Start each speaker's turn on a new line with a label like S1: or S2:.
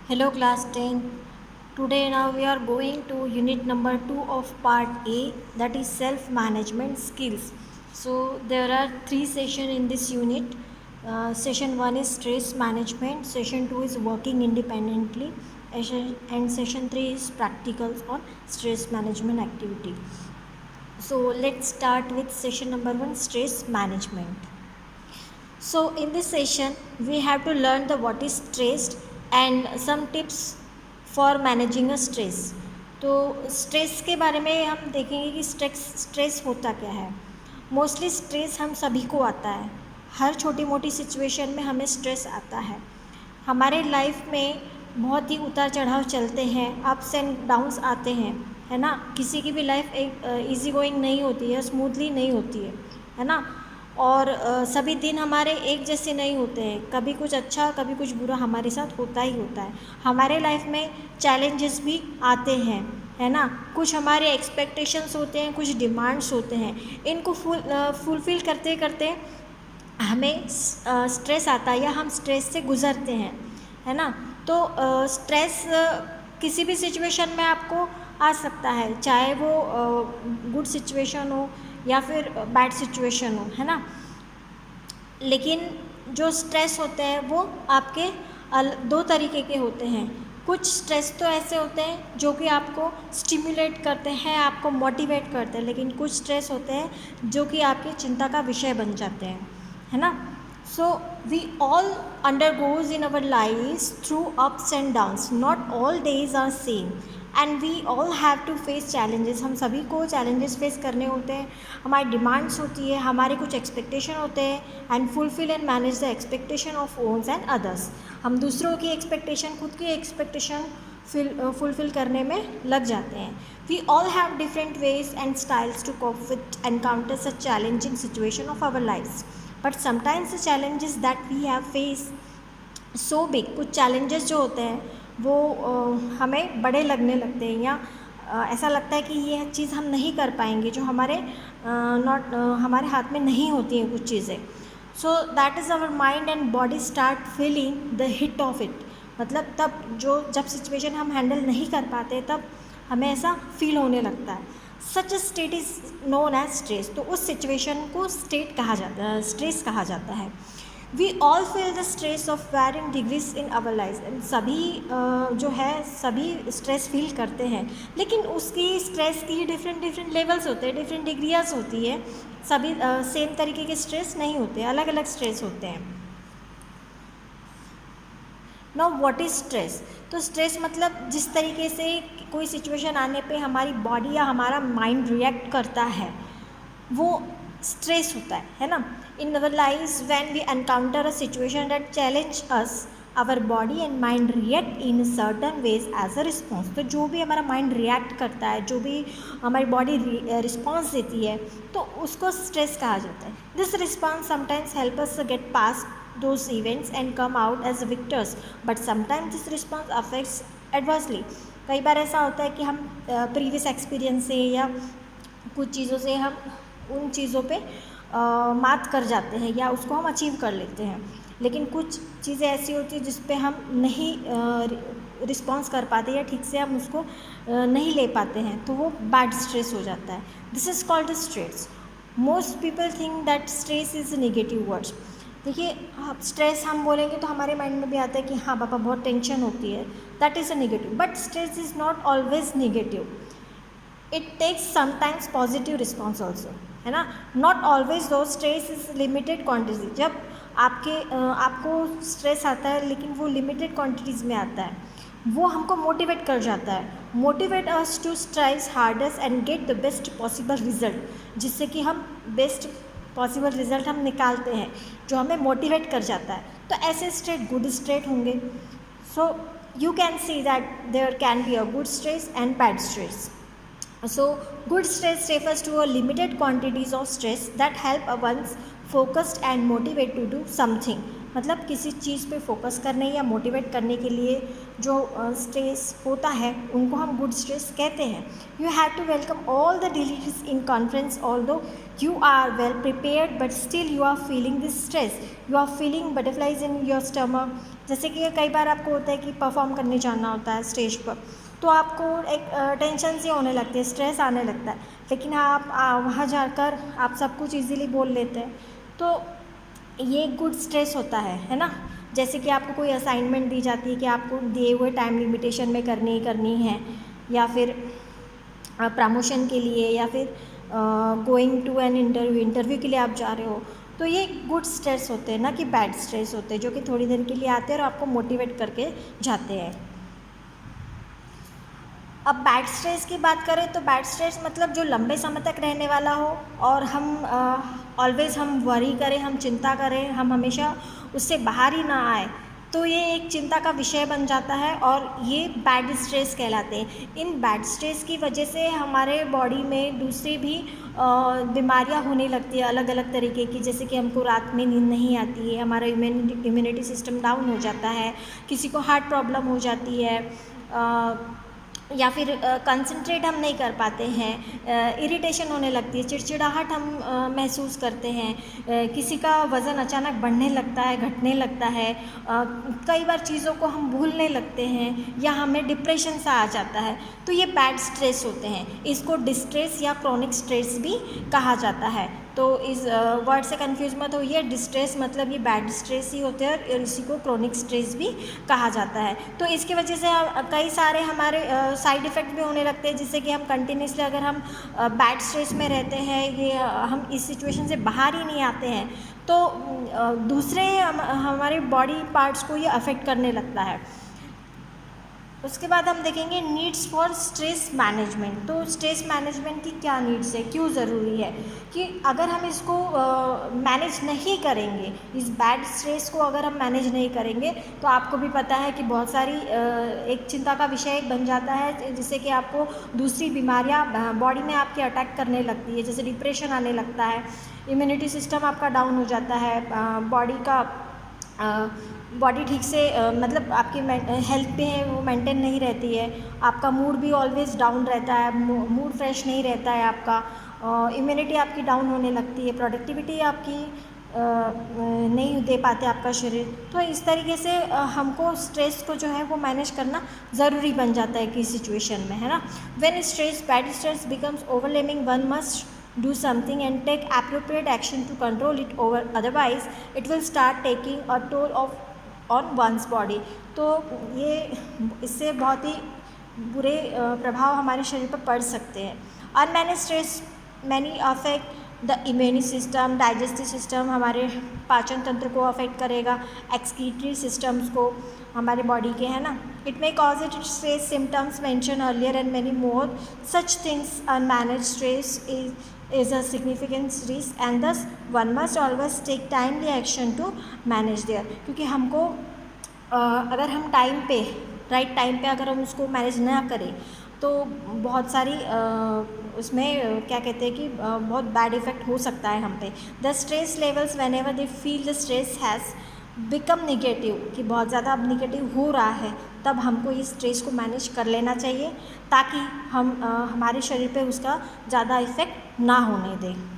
S1: Hello class 10. Today now we are going to unit number 2 of part A, that is self management skills. So there are 3 sessions in this unit. Session 1 is stress management, session 2 is working independently, and session 3 is practicals on stress management activity. So let's start with session number 1, stress management. So in this session we have to learn the what is stress and some tips for managing a stress. तो stress के बारे में हम देखेंगे कि stress होता क्या है. मोस्टली स्ट्रेस हम सभी को आता है. हर छोटी मोटी सिचुएशन में हमें स्ट्रेस आता है. हमारे लाइफ में बहुत ही उतार चढ़ाव चलते हैं, अप्स एंड डाउन्स आते हैं, है ना. किसी की भी लाइफ एक इजी गोइंग नहीं होती है, स्मूथली नहीं होती है ना. और सभी दिन हमारे एक जैसे नहीं होते हैं. कभी कुछ अच्छा, कभी कुछ बुरा हमारे साथ होता ही होता है. हमारे लाइफ में चैलेंजेस भी आते हैं, है ना. कुछ हमारे एक्सपेक्टेशंस होते हैं, कुछ डिमांड्स होते हैं. इनको फुलफ़िल करते करते हमें स्ट्रेस आता है या हम स्ट्रेस से गुज़रते हैं, है ना. तो स्ट्रेस किसी भी सिचुएशन में आपको आ सकता है, चाहे वो गुड सिचुएशन हो या फिर बैड सिचुएशन हो, है ना. लेकिन जो स्ट्रेस होते हैं वो आपके दो तरीके के होते हैं. कुछ स्ट्रेस तो ऐसे होते हैं जो कि आपको स्टिमुलेट करते हैं, आपको मोटिवेट करते हैं, लेकिन कुछ स्ट्रेस होते हैं जो कि आपकी चिंता का विषय बन जाते हैं, है ना. So we all undergoes in our lives through ups and downs. Not all days are same and we all have to face challenges. हम सभी को चैलेंजेस फेस करने होते हैं. हमारी डिमांड्स होती है, हमारे कुछ एक्सपेक्टेशन होते हैं, and fulfil and manage the expectation of one's and others. हम दूसरों की एक्सपेक्टेशन, खुद की एक्सपेक्टेशन फुलफिल करने में लग जाते हैं. We all have different ways and styles to cope with encounter such challenging situation of our lifes. But sometimes the challenges that we have face so big. कुछ चैलेंजेस जो होते हैं वो हमें बड़े लगने लगते हैं, या ऐसा लगता है कि ये चीज़ हम नहीं कर पाएंगे, जो हमारे हाथ में नहीं होती हैं कुछ चीज़ें. So that is our mind and body start feeling the hit of it. मतलब तब जब सिचुएशन हम हैंडल नहीं कर पाते, तब हमें ऐसा फील होने लगता है. Such a state is known as stress. तो उस सिचुएशन को स्टेट कहा जाता है, स्ट्रेस कहा जाता है. We all feel the stress of varying degrees in our life. And सभी जो है सभी स्ट्रेस फील करते हैं, लेकिन उसकी स्ट्रेस की डिफरेंट लेवल्स होते हैं, डिफरेंट डिग्रियाज होती है. सभी सेम तरीके के स्ट्रेस नहीं होते, अलग अलग स्ट्रेस होते हैं. Now what is stress. तो स्ट्रेस मतलब जिस तरीके से कोई सिचुएशन आने पे हमारी बॉडी या हमारा माइंड रिएक्ट करता है, वो स्ट्रेस होता है ना. In our lives when we encounter a situation that challenge us, our body and mind react in certain ways as a response. तो जो भी हमारा माइंड रिएक्ट करता है, जो भी हमारी बॉडी रिस्पॉन्स देती है, तो उसको स्ट्रेस कहा जाता है. This response sometimes help us gate pass those events and come out as victors, but sometimes this response affects adversely. कई बार ऐसा होता है कि हम प्रीवियस एक्सपीरियंस से या कुछ चीज़ों से हम उन चीज़ों पे मात कर जाते हैं या उसको हम अचीव कर लेते हैं, लेकिन कुछ चीज़ें ऐसी होती है जिस पे हम नहीं रिस्पॉन्स कर पाते या ठीक से हम उसको नहीं ले पाते हैं, तो वो बैड स्ट्रेस हो जाता है. This is called stress. Most people think that stress is negative words. देखिए, स्ट्रेस हम बोलेंगे तो हमारे माइंड में भी आता है कि हाँ पापा बहुत टेंशन होती है, that is a negative. But stress is not always negative. It takes sometimes positive response also, है ना. Not always though. Stress is limited quantity. जब आपको स्ट्रेस आता है, लेकिन वो लिमिटेड क्वान्टिटीज़ में आता है, वो हमको मोटिवेट कर जाता है. Motivate us to strive hardest and get the best possible result, जिससे कि हम बेस्ट पॉसिबल रिजल्ट हम निकालते हैं, जो हमें मोटिवेट कर जाता है. तो ऐसे स्ट्रेट गुड स्ट्रेट होंगे. So you can see that there can be a good stress and bad stress. So good stress refers to a limited quantities of stress that help one's focused and motivate to do something. मतलब किसी चीज़ पे focus करने या motivate करने के लिए जो stress होता है, उनको हम गुड स्ट्रेस कहते हैं. You have to welcome all the deletes in conference. Although you are well prepared, but still you are feeling this stress. You are feeling butterflies in your stomach, जैसे कि कई बार आपको होता है कि परफॉर्म करने जाना होता है स्टेज पर, तो आपको एक टेंशन सी होने लगती है, स्ट्रेस आने लगता है, लेकिन आप वहाँ जाकर आप सब कुछ इजीली बोल लेते हैं, तो ये एक गुड स्ट्रेस होता है ना। जैसे कि आपको कोई असाइनमेंट दी जाती है कि आपको दिए हुए टाइम लिमिटेशन में करनी ही करनी है, या फिर प्रमोशन के लिए, या फिर गोइंग टू एन इंटरव्यू के लिए आप जा रहे हो, तो ये गुड स्ट्रेस होते हैं ना कि बैड स्ट्रेस होते हैं, जो कि थोड़ी देर के लिए आते हैं और आपको मोटिवेट करके जाते हैं। अब बैड स्ट्रेस की बात करें तो बैड स्ट्रेस मतलब जो लंबे समय तक रहने वाला हो, और हम ऑलवेज़ हम वरी करें, हम चिंता करें, हम हमेशा उससे बाहर ही ना आए, तो ये एक चिंता का विषय बन जाता है और ये बैड स्ट्रेस कहलाते हैं। इन बैड स्ट्रेस की वजह से हमारे बॉडी में दूसरी भी बीमारियां होने लगती है अलग अलग तरीके की, जैसे कि हमको रात में नींद नहीं आती है, हमारा इम्यूनिटी सिस्टम डाउन हो जाता है, किसी को हार्ट प्रॉब्लम हो जाती है, या फिर कंसंट्रेट हम नहीं कर पाते हैं, इरिटेशन होने लगती है, चिड़चिड़ाहट हम महसूस करते हैं, किसी का वज़न अचानक बढ़ने लगता है, घटने लगता है, कई बार चीज़ों को हम भूलने लगते हैं, या हमें डिप्रेशन सा आ जाता है, तो ये बैड स्ट्रेस होते हैं। इसको डिस्ट्रेस या क्रोनिक स्ट्रेस भी कहा जाता है। तो इस वर्ड से कंफ्यूज मत होइए, डिस्ट्रेस मतलब ये बैड स्ट्रेस ही होते हैं और इसी को क्रोनिक स्ट्रेस भी कहा जाता है। तो इसकी वजह से कई सारे हमारे साइड इफ़ेक्ट भी होने लगते हैं, जिससे कि हम कंटिन्यूसली अगर हम बैड स्ट्रेस में रहते हैं, ये हम इस सिचुएशन से बाहर ही नहीं आते हैं, तो दूसरे हमारे बॉडी पार्ट्स को ये अफेक्ट करने लगता है। उसके बाद हम देखेंगे नीड्स फॉर स्ट्रेस मैनेजमेंट। तो स्ट्रेस मैनेजमेंट की क्या नीड्स है, क्यों ज़रूरी है, कि अगर हम इसको मैनेज नहीं करेंगे, इस बैड स्ट्रेस को अगर हम मैनेज नहीं करेंगे, तो आपको भी पता है कि बहुत सारी एक चिंता का विषय बन जाता है, जिससे कि आपको दूसरी बीमारियां बॉडी में आपके अटैक करने लगती है, जैसे डिप्रेशन आने लगता है, इम्यूनिटी सिस्टम आपका डाउन हो जाता है, बॉडी ठीक से मतलब आपकी हेल्थ पे है वो मेंटेन नहीं रहती है, आपका मूड भी ऑलवेज़ डाउन रहता है, मूड फ्रेश नहीं रहता है आपका, इम्यूनिटी आपकी डाउन होने लगती है, प्रोडक्टिविटी आपकी नहीं दे पाते आपका शरीर। तो इस तरीके से हमको स्ट्रेस को जो है वो मैनेज करना ज़रूरी बन जाता है किसी सिचुएशन में, है ना। When stress bad stress becomes overwhelming, one must do something and take appropriate action to control it, over otherwise it will start taking a toll on one's body। तो ये इससे बहुत ही बुरे प्रभाव हमारे शरीर पर पड़ सकते हैं। Unmanaged stress many affect the immune system, digestive system, हमारे पाचन तंत्र को अफेक्ट करेगा, एक्सक्रीटरी सिस्टम्स को हमारे बॉडी के, है ना। It may cause it stress symptoms mention earlier and many more such things. Unmanaged stress is a significant risk and thus one must always take timely action to manage there। क्योंकि हमको अगर हम time पे right time पे अगर हम उसको manage ना करें, तो बहुत सारी उसमें क्या कहते हैं कि बहुत बैड इफ़ेक्ट हो सकता है हम पे। The stress levels when ever they feel the stress has become negative, कि बहुत ज़्यादा अब निगेटिव हो रहा है, तब हमको इस स्ट्रेस को मैनेज कर लेना चाहिए, ताकि हम हमारे शरीर पे उसका ज़्यादा इफ़ेक्ट ना होने दें।